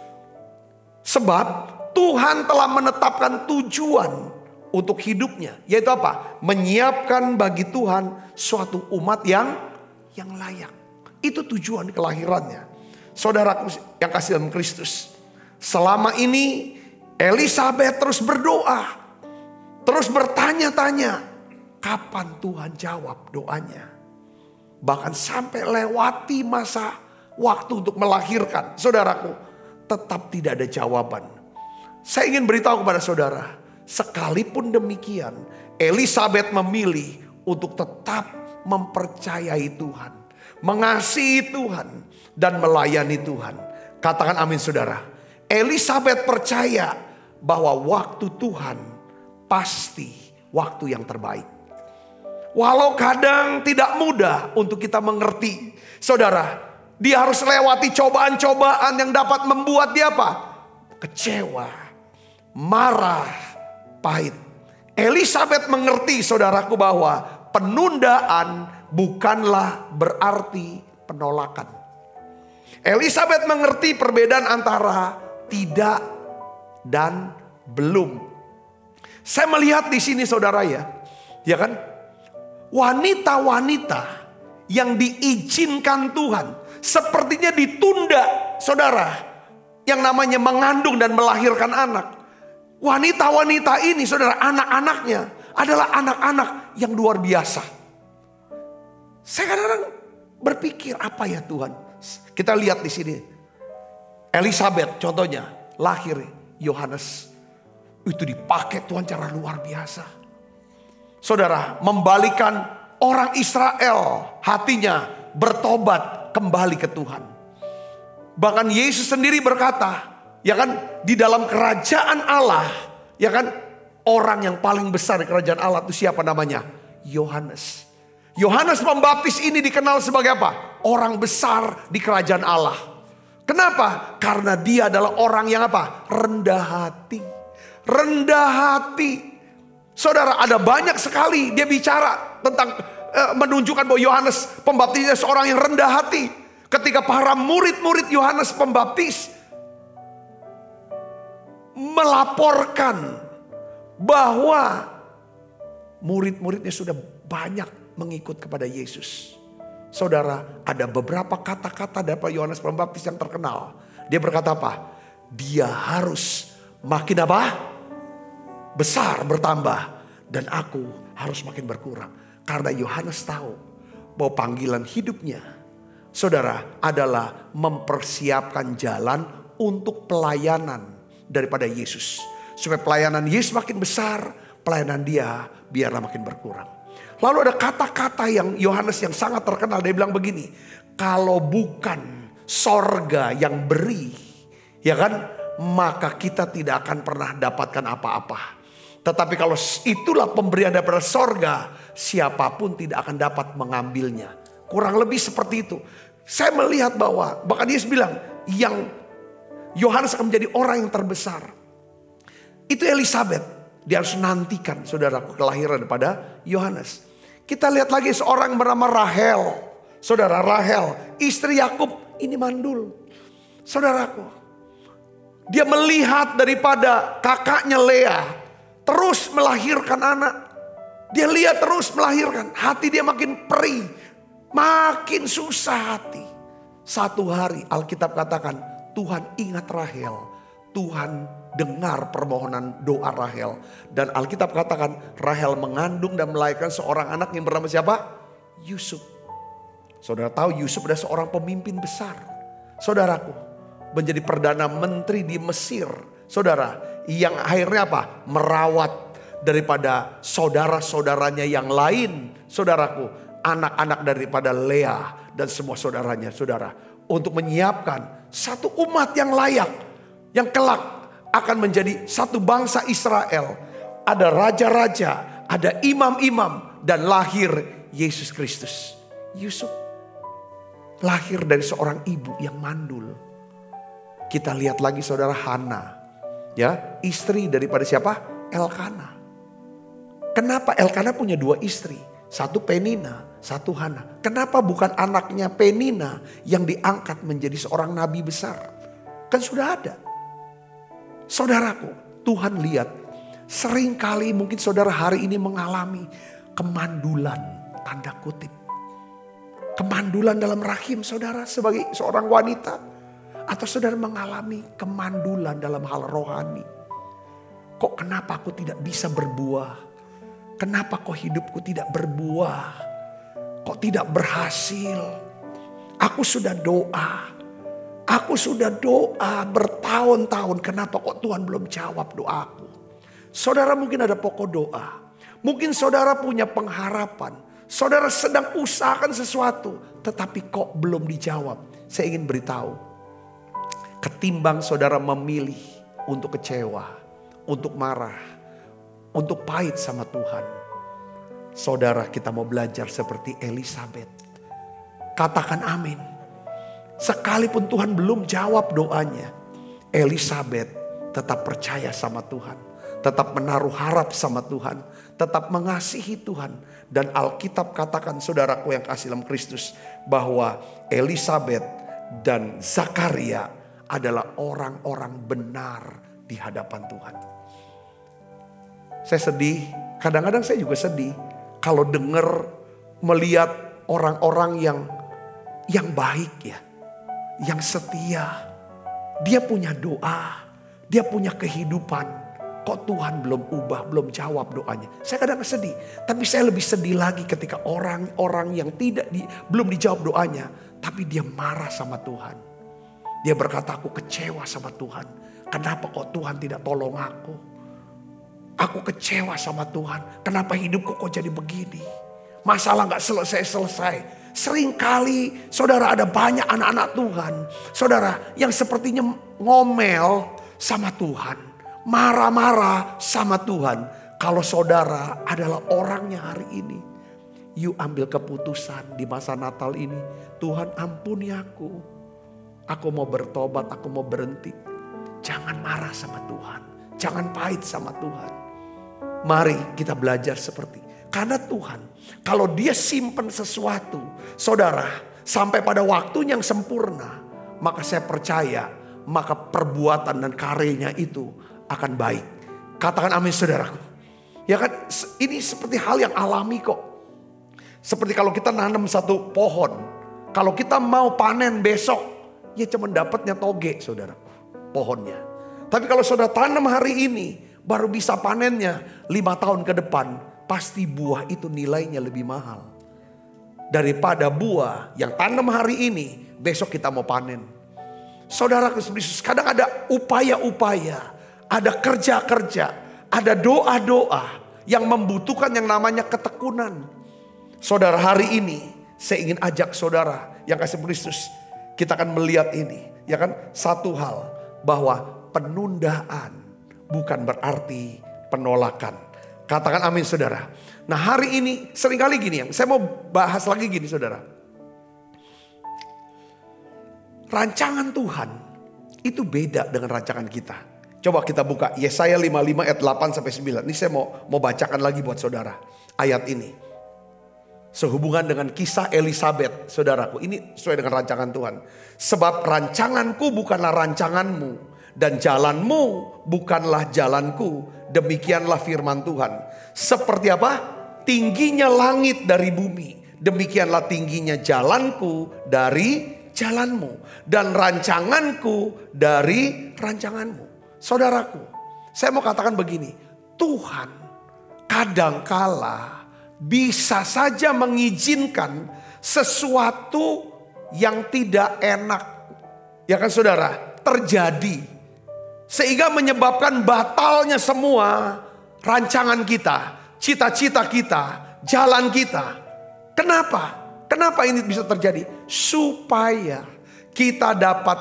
Sebab Tuhan telah menetapkan tujuan untuk hidupnya, yaitu apa? Menyiapkan bagi Tuhan suatu umat yang layak. Itu tujuan kelahirannya. Saudaraku yang kasih dalam Kristus, selama ini Elisabet terus berdoa, terus bertanya-tanya, kapan Tuhan jawab doanya? Bahkan sampai lewati masa waktu untuk melahirkan, saudaraku, tetap tidak ada jawaban. Saya ingin beritahu kepada saudara, sekalipun demikian, Elisabet memilih untuk tetap mempercayai Tuhan, mengasihi Tuhan, dan melayani Tuhan. Katakan amin, saudara. Elisabet percaya bahwa waktu Tuhan pasti waktu yang terbaik. Walau kadang tidak mudah untuk kita mengerti, saudara, dia harus lewati cobaan-cobaan yang dapat membuat dia apa? Kecewa, marah, pahit. Elisabet mengerti, saudaraku, bahwa penundaan bukanlah berarti penolakan. Elisabet mengerti perbedaan antara tidak dan belum. Saya melihat di sini, saudara, ya kan? Wanita-wanita yang diizinkan Tuhan sepertinya ditunda, saudara, yang namanya mengandung dan melahirkan anak. Wanita-wanita ini, saudara, anak-anaknya adalah anak-anak yang luar biasa. Saya kadang-kadang berpikir, apa ya Tuhan? Kita lihat di sini. Elisabet contohnya lahir Yohanes. Itu dipakai Tuhan cara luar biasa. Saudara, membalikan orang Israel hatinya bertobat kembali ke Tuhan. Bahkan Yesus sendiri berkata, ya kan, di dalam kerajaan Allah, ya kan, orang yang paling besar di kerajaan Allah itu siapa namanya? Yohanes. Yohanes Pembaptis ini dikenal sebagai apa? Orang besar di kerajaan Allah. Kenapa? Karena dia adalah orang yang apa? Rendah hati. Rendah hati. Saudara, ada banyak sekali dia bicara tentang menunjukkan bahwa Yohanes Pembaptis seorang yang rendah hati. Ketika para murid-murid Yohanes Pembaptis melaporkan bahwa murid-muridnya sudah banyak mengikut kepada Yesus. Saudara, ada beberapa kata-kata dari Yohanes Pembaptis yang terkenal. Dia berkata apa? Dia harus makin apa? Besar, bertambah. Dan aku harus makin berkurang. Karena Yohanes tahu bahwa panggilan hidupnya, saudara, adalah mempersiapkan jalan untuk pelayanan daripada Yesus. Supaya pelayanan Yesus makin besar, pelayanan dia biarlah makin berkurang. Lalu ada kata-kata yang Yohanes yang sangat terkenal. Dia bilang begini, kalau bukan sorga yang beri, ya kan, maka kita tidak akan pernah dapatkan apa-apa. Tetapi kalau itulah pemberian daripada sorga, siapapun tidak akan dapat mengambilnya. Kurang lebih seperti itu. Saya melihat bahwa, bahkan Yesus bilang, yang Yohanes akan menjadi orang yang terbesar. Itu Elisabeth. Dia harus nantikan, saudaraku, kelahiran daripada Yohanes. Kita lihat lagi seorang bernama Rahel. Saudara, Rahel, istri Yakub, ini mandul. Saudaraku, dia melihat daripada kakaknya Lea terus melahirkan anak. Dia lihat terus melahirkan. Hati dia makin perih, makin susah hati. Satu hari Alkitab katakan, Tuhan ingat Rahel. Tuhan dengar permohonan doa Rahel. Dan Alkitab katakan Rahel mengandung dan melahirkan seorang anak yang bernama siapa? Yusuf. Saudara tahu Yusuf adalah seorang pemimpin besar. Saudaraku, menjadi perdana menteri di Mesir. Saudara, yang akhirnya apa? Merawat daripada saudara-saudaranya yang lain. Saudaraku, anak-anak daripada Lea dan semua saudaranya. Saudara, untuk menyiapkan satu umat yang layak. Yang kelak akan menjadi satu bangsa Israel. Ada raja-raja, ada imam-imam, dan lahir Yesus Kristus. Yusuf lahir dari seorang ibu yang mandul. Kita lihat lagi saudara Hana, ya, istri daripada siapa? Elkana. Kenapa Elkana punya dua istri? Satu Penina, satu Hana. Kenapa bukan anaknya Penina yang diangkat menjadi seorang nabi besar? Kan sudah ada. Saudaraku, Tuhan lihat, seringkali mungkin saudara hari ini mengalami kemandulan, tanda kutip. Kemandulan dalam rahim saudara sebagai seorang wanita. Atau saudara mengalami kemandulan dalam hal rohani. Kok kenapa aku tidak bisa berbuah? Kenapa kok hidupku tidak berbuah? Kok tidak berhasil? Aku sudah doa. Aku sudah doa bertahun-tahun, kenapa kok Tuhan belum jawab doaku? Saudara mungkin ada pokok doa. Mungkin saudara punya pengharapan. Saudara sedang usahakan sesuatu, tetapi kok belum dijawab. Saya ingin beritahu, ketimbang saudara memilih untuk kecewa, untuk marah, untuk pahit sama Tuhan. Saudara, kita mau belajar seperti Elisabeth. Katakan amin. Sekalipun Tuhan belum jawab doanya, Elisabeth tetap percaya sama Tuhan. Tetap menaruh harap sama Tuhan. Tetap mengasihi Tuhan. Dan Alkitab katakan saudaraku yang kasih dalam Kristus, bahwa Elisabeth dan Zakaria adalah orang-orang benar di hadapan Tuhan. Saya sedih, kadang-kadang saya juga sedih kalau dengar, melihat orang-orang yang baik ya. Yang setia, dia punya doa, dia punya kehidupan. Kok Tuhan belum ubah, belum jawab doanya? Saya kadang sedih, tapi saya lebih sedih lagi ketika orang-orang yang belum dijawab doanya, tapi dia marah sama Tuhan. Dia berkata, aku kecewa sama Tuhan. Kenapa kok Tuhan tidak tolong aku? Aku kecewa sama Tuhan. Kenapa hidupku kok jadi begini? Masalah gak selesai-selesai. Seringkali saudara ada banyak anak-anak Tuhan. Saudara yang sepertinya ngomel sama Tuhan. marah-marah sama Tuhan. Kalau saudara adalah orangnya hari ini, you ambil keputusan di masa Natal ini. Tuhan, ampuni aku. Aku mau bertobat, aku mau berhenti. Jangan marah sama Tuhan. Jangan pahit sama Tuhan. Mari kita belajar seperti. Karena Tuhan, kalau dia simpen sesuatu, saudara, sampai pada waktunya yang sempurna, maka saya percaya, maka perbuatan dan karyanya itu akan baik. Katakan amin saudaraku. Ya kan, ini seperti hal yang alami kok. Seperti kalau kita nanam satu pohon, kalau kita mau panen besok, ya cuma dapatnya toge saudara, pohonnya. Tapi kalau saudara tanam hari ini, baru bisa panennya 5 tahun ke depan, pasti buah itu nilainya lebih mahal. Daripada buah yang tanam hari ini, besok kita mau panen. Saudara Kristus, kadang ada upaya-upaya, ada kerja-kerja, ada doa-doa yang membutuhkan yang namanya ketekunan. Saudara, hari ini saya ingin ajak saudara yang kasih Kristus, kita akan melihat ini, ya kan, satu hal, bahwa penundaan bukan berarti penolakan. Katakan amin saudara. Nah hari ini seringkali gini, yang saya mau bahas lagi gini saudara. Rancangan Tuhan itu beda dengan rancangan kita. Coba kita buka Yesaya 55 ayat 8 sampai 9. Ini saya mau bacakan lagi buat saudara ayat ini. Sehubungan dengan kisah Elisabeth, saudaraku, ini sesuai dengan rancangan Tuhan. Sebab rancanganku bukanlah rancanganmu, dan jalanmu bukanlah jalanku. Demikianlah firman Tuhan. Seperti apa? Tingginya langit dari bumi, demikianlah tingginya jalanku dari jalanmu, dan rancanganku dari rancanganmu. Saudaraku, saya mau katakan begini. Tuhan kadangkala bisa saja mengizinkan sesuatu yang tidak enak, ya kan saudara, terjadi. Sehingga menyebabkan batalnya semua rancangan kita, cita-cita kita, jalan kita. Kenapa? Kenapa ini bisa terjadi? Supaya kita dapat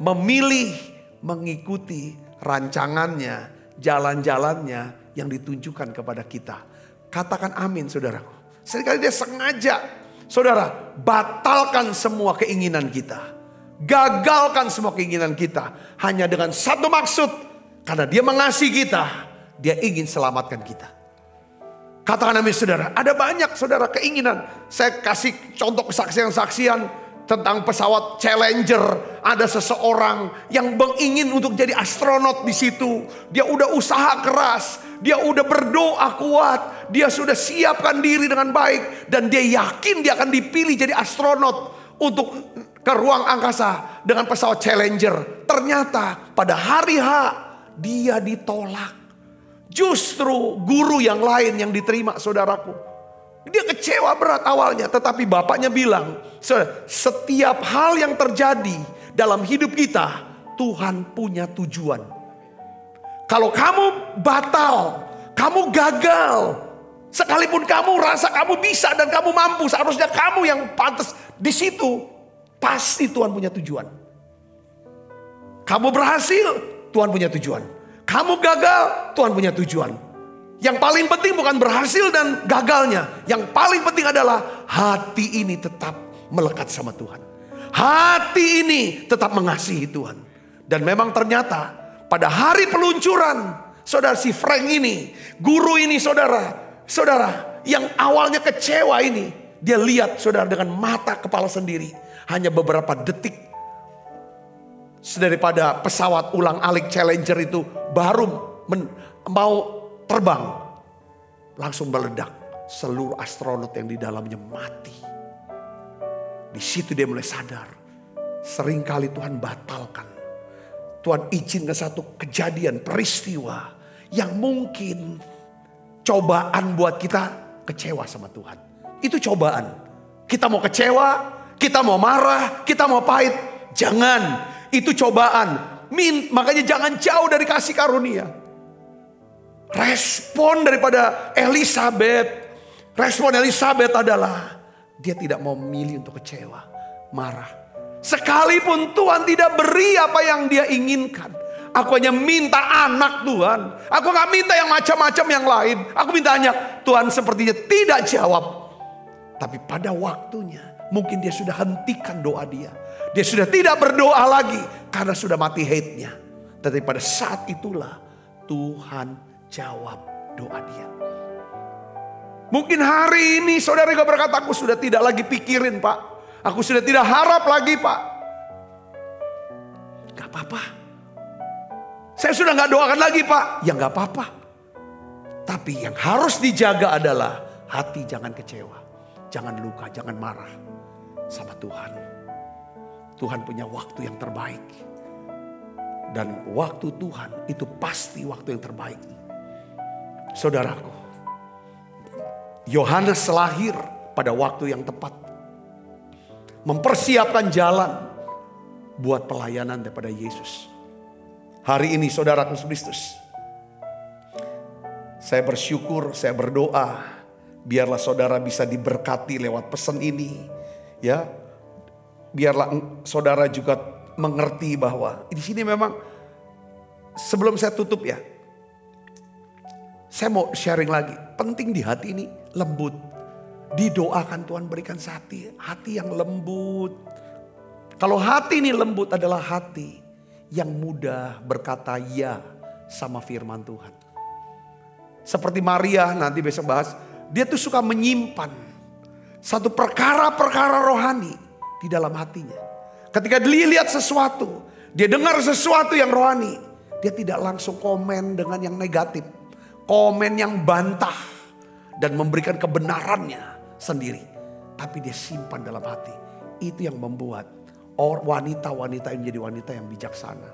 memilih, mengikuti rancangannya, jalan-jalannya yang ditunjukkan kepada kita. Katakan amin saudaraku. Seringkali dia sengaja, saudara, batalkan semua keinginan kita. Gagalkan semua keinginan kita hanya dengan satu maksud. Karena dia mengasihi kita, dia ingin selamatkan kita. Katakan amin saudara. Ada banyak saudara keinginan. Saya kasih contoh kesaksian-saksian tentang pesawat Challenger. Ada seseorang yang ingin untuk jadi astronot di situ. Dia udah usaha keras, dia udah berdoa kuat, dia sudah siapkan diri dengan baik, dan dia yakin dia akan dipilih jadi astronot untuk ke ruang angkasa dengan pesawat Challenger. Ternyata pada hari H dia ditolak. Justru guru yang lain yang diterima saudaraku. Dia kecewa berat awalnya, tetapi bapaknya bilang, setiap hal yang terjadi dalam hidup kita, Tuhan punya tujuan. Kalau kamu batal, kamu gagal, sekalipun kamu rasa kamu bisa dan kamu mampu, seharusnya kamu yang pantas di situ. Pasti Tuhan punya tujuan. Kamu berhasil, Tuhan punya tujuan. Kamu gagal, Tuhan punya tujuan. Yang paling penting bukan berhasil dan gagalnya. Yang paling penting adalah hati ini tetap melekat sama Tuhan. Hati ini tetap mengasihi Tuhan. Dan memang ternyata pada hari peluncuran, saudara, si Frank ini, guru ini saudara, yang awalnya kecewa ini, dia lihat saudara dengan mata kepala sendiri. Hanya beberapa detik daripada pesawat ulang-alik Challenger itu baru mau terbang, langsung meledak. Seluruh astronot yang di dalamnya mati. Di situ dia mulai sadar, seringkali Tuhan batalkan. Tuhan izinkan satu kejadian, peristiwa yang mungkin cobaan buat kita kecewa sama Tuhan. Itu cobaan. Kita mau kecewa, kita mau marah, kita mau pahit. Jangan, itu cobaan. Makanya jangan jauh dari kasih karunia. Respon daripada Elisabeth adalah dia tidak mau memilih untuk kecewa, marah. Sekalipun Tuhan tidak beri apa yang dia inginkan, Aku hanya minta anak Tuhan. Aku gak minta yang macam-macam yang lain. Aku minta hanya Tuhan sepertinya tidak jawab. Tapi pada waktunya mungkin dia sudah hentikan doa dia. Dia sudah tidak berdoa lagi karena sudah mati hate-nya. Tapi pada saat itulah Tuhan jawab doa dia. Mungkin hari ini saudara juga berkata, aku sudah tidak lagi pikirin Pak. Aku sudah tidak harap lagi Pak. Gak apa-apa. Saya sudah gak doakan lagi Pak. Ya gak apa-apa. Tapi yang harus dijaga adalah hati jangan kecewa. Jangan luka, jangan marah sama Tuhan. Tuhan punya waktu yang terbaik. Dan waktu Tuhan itu pasti waktu yang terbaik. Saudaraku, Yohanes lahir pada waktu yang tepat. Mempersiapkan jalan buat pelayanan daripada Yesus. Hari ini saudaraku Kristus, saya bersyukur, saya berdoa. Biarlah saudara bisa diberkati lewat pesan ini. Ya, biarlah saudara juga mengerti bahwa di sini memang sebelum saya tutup ya, saya mau sharing lagi. Penting di hati ini lembut. Didoakan Tuhan berikan hati yang lembut. Kalau hati ini lembut adalah hati yang mudah berkata ya sama firman Tuhan. Seperti Maria nanti besok bahas. Dia tuh suka menyimpan satu perkara-perkara rohani di dalam hatinya. Ketika dia lihat sesuatu, dia dengar sesuatu yang rohani, dia tidak langsung komen dengan yang negatif. Komen yang bantah dan memberikan kebenarannya sendiri. Tapi dia simpan dalam hati. Itu yang membuat wanita-wanita yang menjadi wanita yang bijaksana.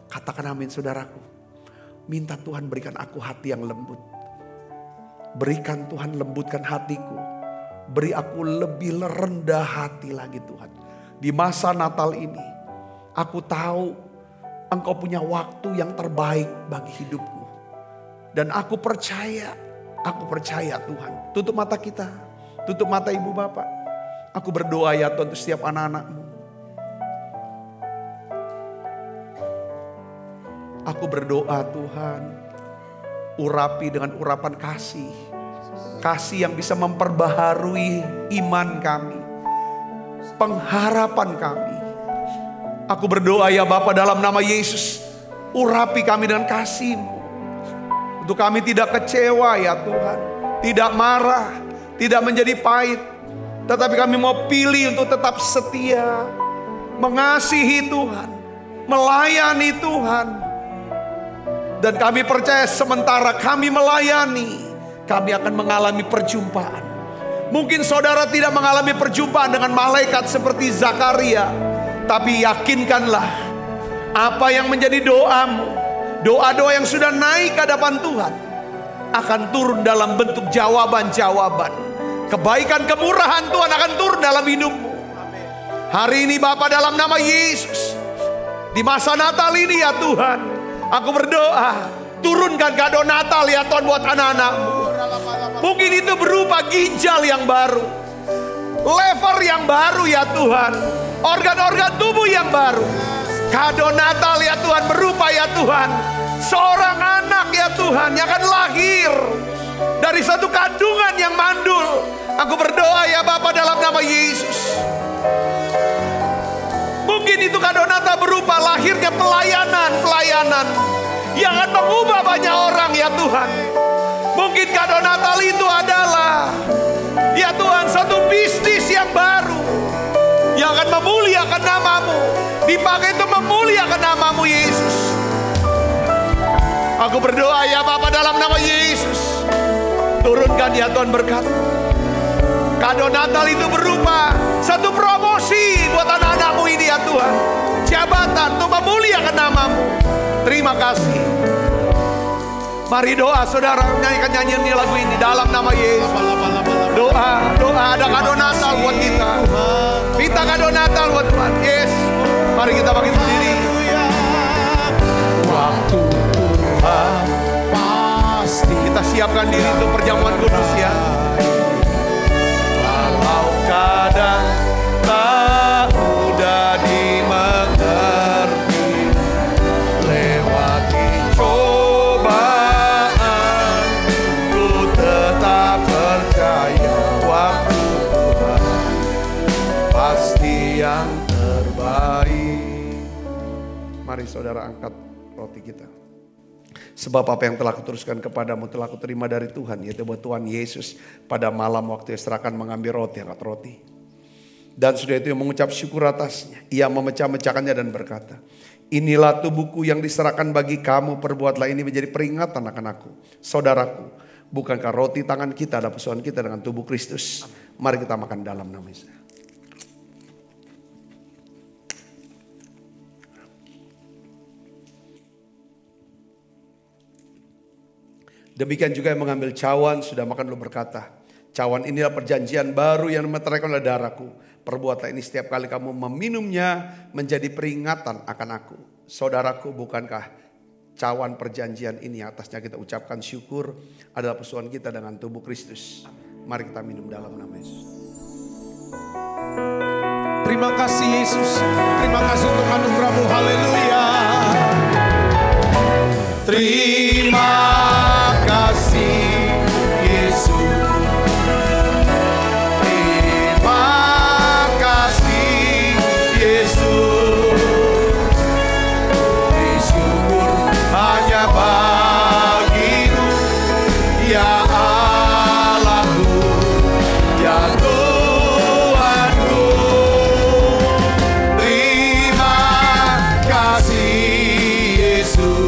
Katakan amin saudaraku. Minta Tuhan berikan aku hati yang lembut. Berikan Tuhan lembutkan hatiku. Beri aku lebih rendah hati lagi Tuhan. Di masa Natal ini aku tahu Engkau punya waktu yang terbaik bagi hidupku. Dan aku percaya Tuhan. Tutup mata kita. Tutup mata ibu bapak. Aku berdoa ya Tuhan untuk setiap anak-anakmu. Aku berdoa Tuhan. Urapi dengan urapan kasih. Kasih yang bisa memperbaharui iman kami. Pengharapan kami. Aku berdoa ya Bapa dalam nama Yesus. Urapi kami dengan kasih-Mu. Untuk kami tidak kecewa ya Tuhan. Tidak marah. Tidak menjadi pahit. Tetapi kami mau pilih untuk tetap setia. Mengasihi Tuhan. Melayani Tuhan. Dan kami percaya sementara kami melayani, kami akan mengalami perjumpaan. Mungkin saudara tidak mengalami perjumpaan dengan malaikat seperti Zakaria. Tapi yakinkanlah apa yang menjadi doamu. Doa-doa yang sudah naik ke hadapan Tuhan akan turun dalam bentuk jawaban-jawaban. Kebaikan kemurahan Tuhan akan turun dalam hidupmu. Hari ini Bapa dalam nama Yesus. Di masa Natal ini ya Tuhan. Aku berdoa, turunkan kado Natal ya Tuhan buat anak-anakmu. Mungkin itu berupa ginjal yang baru, lever yang baru ya Tuhan, organ-organ tubuh yang baru. Kado Natal ya Tuhan berupa ya Tuhan, seorang anak ya Tuhan yang akan lahir dari satu kandungan yang mandul. Aku berdoa ya Bapa dalam nama Yesus. Mungkin itu kado Natal berupa lahirnya pelayanan yang akan mengubah banyak orang ya Tuhan. Mungkin kado Natal itu adalah ya Tuhan satu bisnis yang baru yang akan memuliakan nama-Mu. Dipakai itu memuliakan nama-Mu Yesus. Aku berdoa ya Bapa dalam nama Yesus. Turunkan ya Tuhan berkat. Kado Natal itu berupa satu promosi buat anak-anak-Mu ini ya Tuhan. Jabatan untuk memuliakan nama-Mu. Terima kasih. Mari doa saudara, nyanyikan nyanyian ini lagu ini dalam nama Yesus. Doa ada kado Natal buat kita. Minta kado Natal buat Tuhan. Yes. Mari kita bagi sendiri. Waktu Tuhan pasti. Kita siapkan diri untuk perjamuan kudus ya. Kadang tak mudah dimengerti lewat Mari saudara angkat roti kita. Sebab apa yang telah kuteruskan kepadamu telah kuterima dari Tuhan, yaitu bahwa Tuhan Yesus pada malam waktu serahkan mengambil roti, angkat roti. Dan sudah itu mengucap syukur atasnya. Ia memecah-mecahkannya dan berkata, inilah tubuhku yang diserahkan bagi kamu, perbuatlah ini menjadi peringatan akan aku. Saudaraku, bukankah roti tangan kita adalah persoalan kita dengan tubuh Kristus? Mari kita makan dalam nama Yesus. Demikian juga yang mengambil cawan sudah makan lalu berkata, cawan inilah perjanjian baru yang dimeteraikan oleh darahku. Perbuatlah ini setiap kali kamu meminumnya menjadi peringatan akan aku. Saudaraku, bukankah cawan perjanjian ini atasnya kita ucapkan syukur adalah persoalan kita dengan tubuh Kristus. Mari kita minum dalam nama Yesus. Terima kasih Yesus. Terima kasih untuk anugerah-Mu. Haleluya. Terima kasih Yesus. Terima kasih Yesus. Bersyukur hanya bagi-Mu, ya Allahku, ya Tuhanku. Terima kasih Yesus.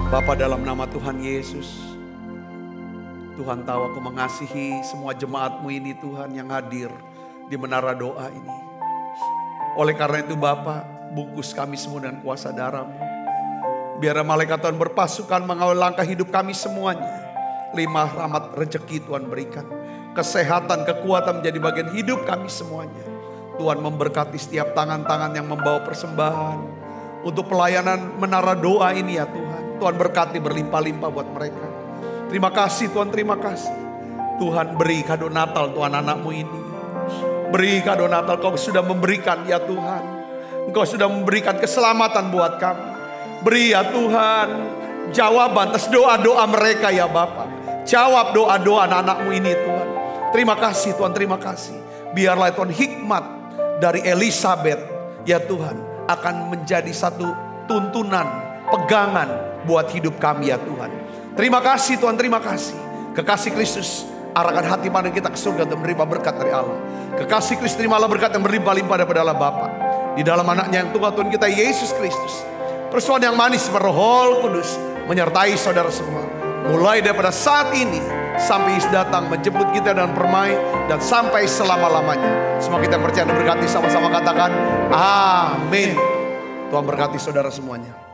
Bapa, dalam nama Tuhan Yesus, Tuhan tahu aku mengasihi semua jemaat-Mu ini Tuhan yang hadir di menara doa ini. Oleh karena itu Bapa, bungkus kami semua dengan kuasa darah-Mu. Biar malaikat Tuhan berpasukan mengawal langkah hidup kami semuanya. Limpah rahmat rezeki Tuhan berikan. Kesehatan, kekuatan menjadi bagian hidup kami semuanya. Tuhan memberkati setiap tangan-tangan yang membawa persembahan untuk pelayanan menara doa ini ya Tuhan. Tuhan berkati berlimpah-limpah buat mereka. Terima kasih Tuhan, terima kasih. Tuhan beri kado Natal Tuhan anak-Mu ini. Beri kado Natal, Kau sudah memberikan ya Tuhan. Engkau sudah memberikan keselamatan buat kami. Beri ya Tuhan jawaban atas doa-doa mereka ya Bapa. Jawab doa-doa anak-anak-Mu ini Tuhan. Terima kasih Tuhan, terima kasih. Biarlah Tuhan hikmat dari Elizabeth ya Tuhan akan menjadi satu tuntunan, pegangan buat hidup kami ya Tuhan. Terima kasih Tuhan, terima kasih. Kekasih Kristus arahkan hati pandang kita ke surga untuk menerima berkat dari Allah. Kekasih Kristus terimalah berkat yang berlimpah-limpah daripada Allah Bapa. Di dalam anaknya yang Tuhan kita Yesus Kristus. Persoalan yang manis Roh Kudus menyertai saudara semua. Mulai daripada saat ini sampai Yesus datang menjemput kita dengan permai dan sampai selama-lamanya. Semua kita percaya dan berkati sama-sama katakan amin. Tuhan berkati saudara semuanya.